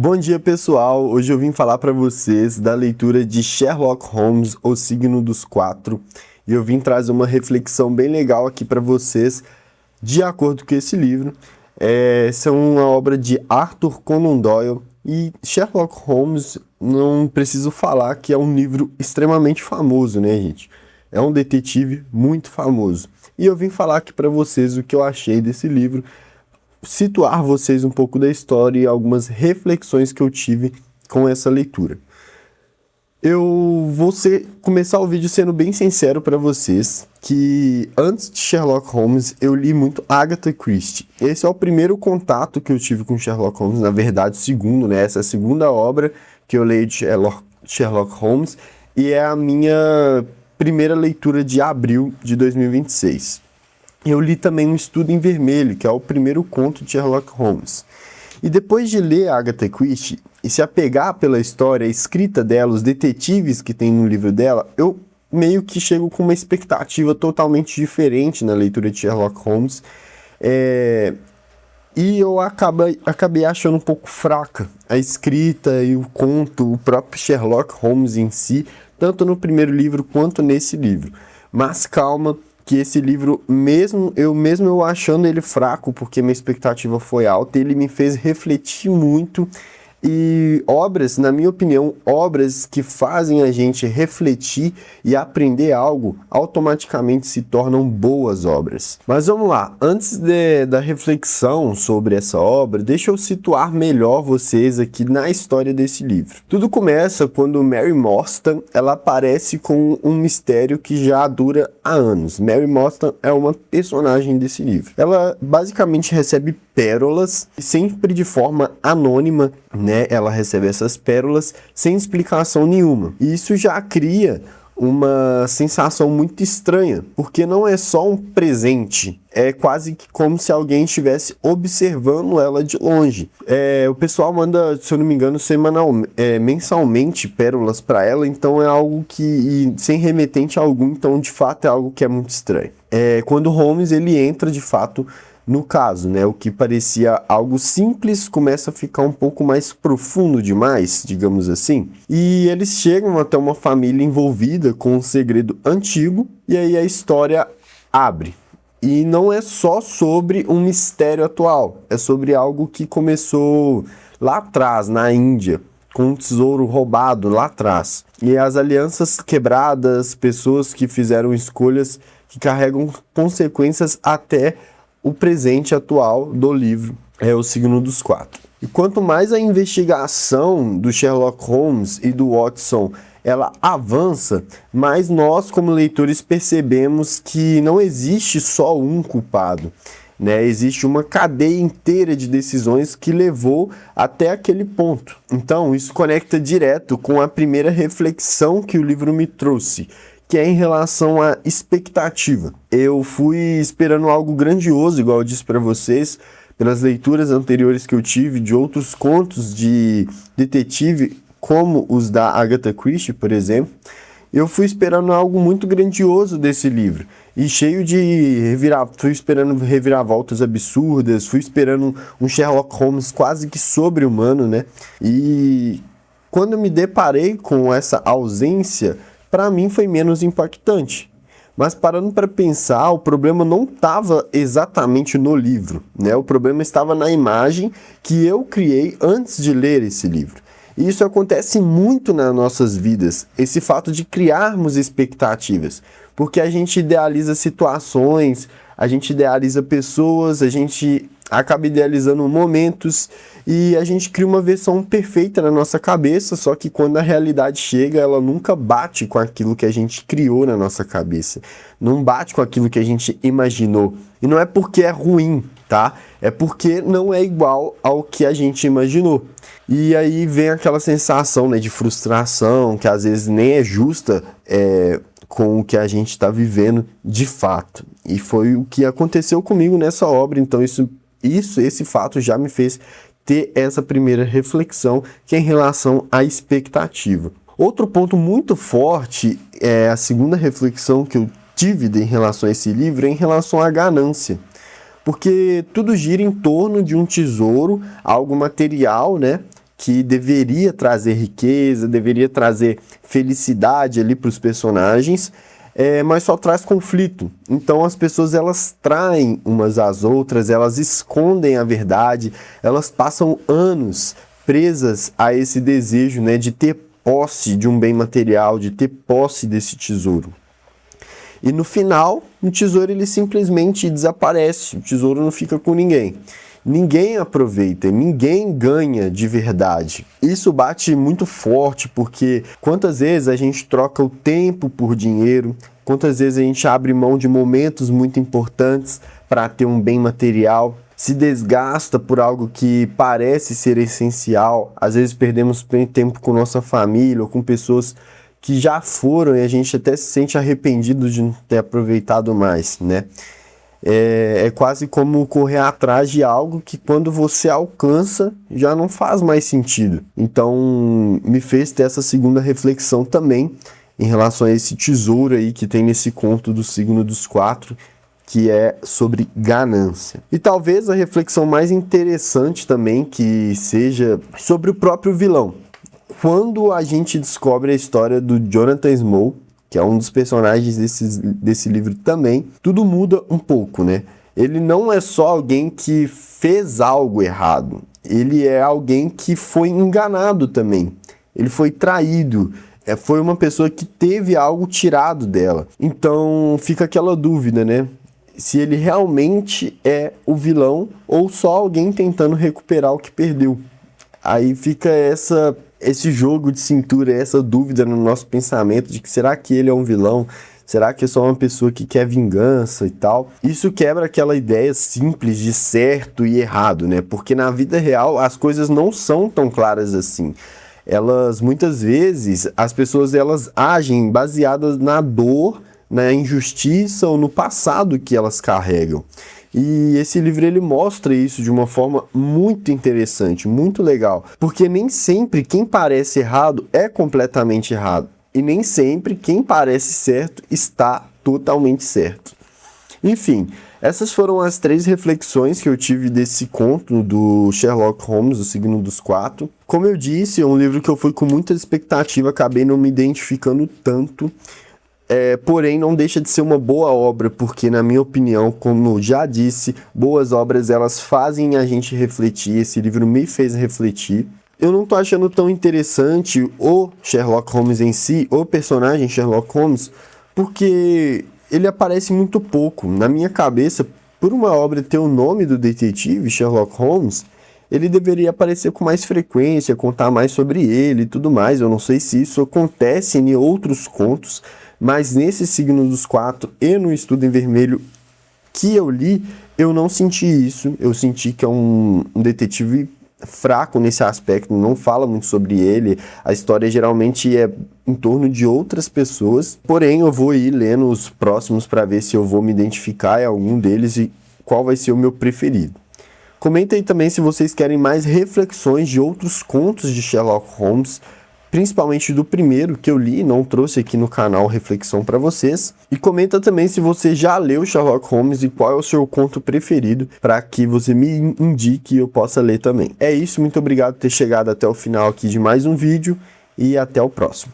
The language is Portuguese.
Bom dia, pessoal! Hoje eu vim falar para vocês da leitura de Sherlock Holmes, O Signo dos Quatro, e eu vim trazer uma reflexão bem legal aqui para vocês, de acordo com esse livro. Essa é uma obra de Arthur Conan Doyle, e Sherlock Holmes, não preciso falar que é um livro extremamente famoso, né, gente? É um detetive muito famoso. E eu vim falar aqui para vocês o que eu achei desse livro, situar vocês um pouco da história e algumas reflexões que eu tive com essa leitura. Eu vou começar o vídeo sendo bem sincero para vocês que antes de Sherlock Holmes eu li muito Agatha Christie. Esse é o primeiro contato que eu tive com Sherlock Holmes, na verdade o segundo, né? Essa é a segunda obra que eu leio de Sherlock Holmes e é a minha primeira leitura de abril de 2026. Eu li também Um Estudo em Vermelho, que é o primeiro conto de Sherlock Holmes. E depois de ler Agatha Christie e se apegar pela história, a escrita dela, os detetives que tem no livro dela, eu meio que chego com uma expectativa totalmente diferente na leitura de Sherlock Holmes. E eu acabei achando um pouco fraca a escrita e o conto, o próprio Sherlock Holmes em si, tanto no primeiro livro quanto nesse livro. Mas calma, que esse livro, mesmo eu achando ele fraco, porque minha expectativa foi alta, ele me fez refletir muito. E obras, na minha opinião, obras que fazem a gente refletir e aprender algo, automaticamente se tornam boas obras. Mas vamos lá, antes da reflexão sobre essa obra, deixa eu situar melhor vocês aqui na história desse livro. Tudo começa quando Mary Morstan, ela aparece com um mistério que já dura há anos. Mary Morstan é uma personagem desse livro. Ela basicamente recebe pérolas, sempre de forma anônima, né? Ela recebe essas pérolas sem explicação nenhuma. E isso já cria uma sensação muito estranha, porque não é só um presente, é quase que como se alguém estivesse observando ela de longe. O pessoal manda, se eu não me engano, mensalmente pérolas para ela, então é algo que, sem remetente algum, então de fato é algo que é muito estranho. Quando Holmes ele entra de fato no caso, né, o que parecia algo simples começa a ficar um pouco mais profundo demais, digamos assim. E eles chegam até uma família envolvida com um segredo antigo, e aí a história abre. E não é só sobre um mistério atual, é sobre algo que começou lá atrás, na Índia, com um tesouro roubado lá atrás. E as alianças quebradas, pessoas que fizeram escolhas que carregam consequências até o presente atual do livro, O Signo dos Quatro. E quanto mais a investigação do Sherlock Holmes e do Watson ela avança, mais nós como leitores percebemos que não existe só um culpado, né? Existe uma cadeia inteira de decisões que levou até aquele ponto. Então isso conecta direto com a primeira reflexão que o livro me trouxe, que é em relação à expectativa. Eu fui esperando algo grandioso, igual eu disse para vocês, pelas leituras anteriores que eu tive de outros contos de detetive, como os da Agatha Christie, por exemplo. Eu fui esperando algo muito grandioso desse livro, e cheio de fui esperando reviravoltas absurdas, fui esperando um Sherlock Holmes quase que sobre-humano, né? E quando eu me deparei com essa ausência, para mim foi menos impactante. Mas parando para pensar, o problema não estava exatamente no livro, né? O problema estava na imagem que eu criei antes de ler esse livro. E isso acontece muito nas nossas vidas, esse fato de criarmos expectativas, porque a gente idealiza situações, a gente idealiza pessoas, a gente acaba idealizando momentos e a gente cria uma versão perfeita na nossa cabeça, só que quando a realidade chega, ela nunca bate com aquilo que a gente criou na nossa cabeça, não bate com aquilo que a gente imaginou. E não é porque é ruim, tá? É porque não é igual ao que a gente imaginou. E aí vem aquela sensação, né, de frustração, que às vezes nem é justa com o que a gente está vivendo de fato. E foi o que aconteceu comigo nessa obra, então esse fato já me fez ter essa primeira reflexão, que é em relação à expectativa. Outro ponto muito forte, a segunda reflexão que eu tive em relação a esse livro, é em relação à ganância. Porque tudo gira em torno de um tesouro, algo material, né, que deveria trazer riqueza, deveria trazer felicidade ali para os personagens, mas só traz conflito. Então as pessoas elas traem umas às outras, elas escondem a verdade, elas passam anos presas a esse desejo, né, de ter posse de um bem material, de ter posse desse tesouro. E no final, o tesouro ele simplesmente desaparece, o tesouro não fica com ninguém. Ninguém aproveita, ninguém ganha de verdade. Isso bate muito forte porque quantas vezes a gente troca o tempo por dinheiro, quantas vezes a gente abre mão de momentos muito importantes para ter um bem material, se desgasta por algo que parece ser essencial, às vezes perdemos tempo com nossa família ou com pessoas que já foram e a gente até se sente arrependido de não ter aproveitado mais, né? É quase como correr atrás de algo que quando você alcança já não faz mais sentido. Então me fez ter essa segunda reflexão também em relação a esse tesouro aí que tem nesse conto do signo dos quatro, que é sobre ganância. E talvez a reflexão mais interessante também que seja sobre o próprio vilão. Quando a gente descobre a história do Jonathan Smoke, que é um dos personagens desse livro também, tudo muda um pouco, né? Ele não é só alguém que fez algo errado, ele é alguém que foi enganado também, ele foi traído, foi uma pessoa que teve algo tirado dela. Então fica aquela dúvida, né? Se ele realmente é o vilão ou só alguém tentando recuperar o que perdeu. Aí fica esse jogo de cintura, essa dúvida no nosso pensamento de que será que ele é um vilão? Será que é só uma pessoa que quer vingança e tal? Isso quebra aquela ideia simples de certo e errado, né? Porque na vida real as coisas não são tão claras assim. Muitas vezes, as pessoas elas agem baseadas na dor, na injustiça ou no passado que elas carregam. E esse livro ele mostra isso de uma forma muito interessante, muito legal, porque nem sempre quem parece errado é completamente errado, e nem sempre quem parece certo está totalmente certo. Enfim, essas foram as 3 reflexões que eu tive desse conto do Sherlock Holmes, o Signo dos Quatro. Como eu disse, é um livro que eu fui com muita expectativa, acabei não me identificando tanto. Porém, não deixa de ser uma boa obra, porque, na minha opinião, como já disse, boas obras elas fazem a gente refletir. Esse livro me fez refletir. Eu não tô achando tão interessante o Sherlock Holmes em si, o personagem Sherlock Holmes, porque ele aparece muito pouco. Na minha cabeça, por uma obra ter o nome do detetive, Sherlock Holmes, ele deveria aparecer com mais frequência, contar mais sobre ele e tudo mais. Eu não sei se isso acontece em outros contos, mas nesse Signo dos Quatro e no Estudo em Vermelho que eu li, eu não senti isso. Eu senti que é um detetive fraco nesse aspecto, não fala muito sobre ele. A história geralmente é em torno de outras pessoas. Porém, eu vou ir lendo os próximos para ver se eu vou me identificar em algum deles e qual vai ser o meu preferido. Comenta aí também se vocês querem mais reflexões de outros contos de Sherlock Holmes, principalmente do primeiro que eu li e não trouxe aqui no canal reflexão para vocês. E comenta também se você já leu Sherlock Holmes e qual é o seu conto preferido, para que você me indique e eu possa ler também. É isso, muito obrigado por ter chegado até o final aqui de mais um vídeo e até o próximo.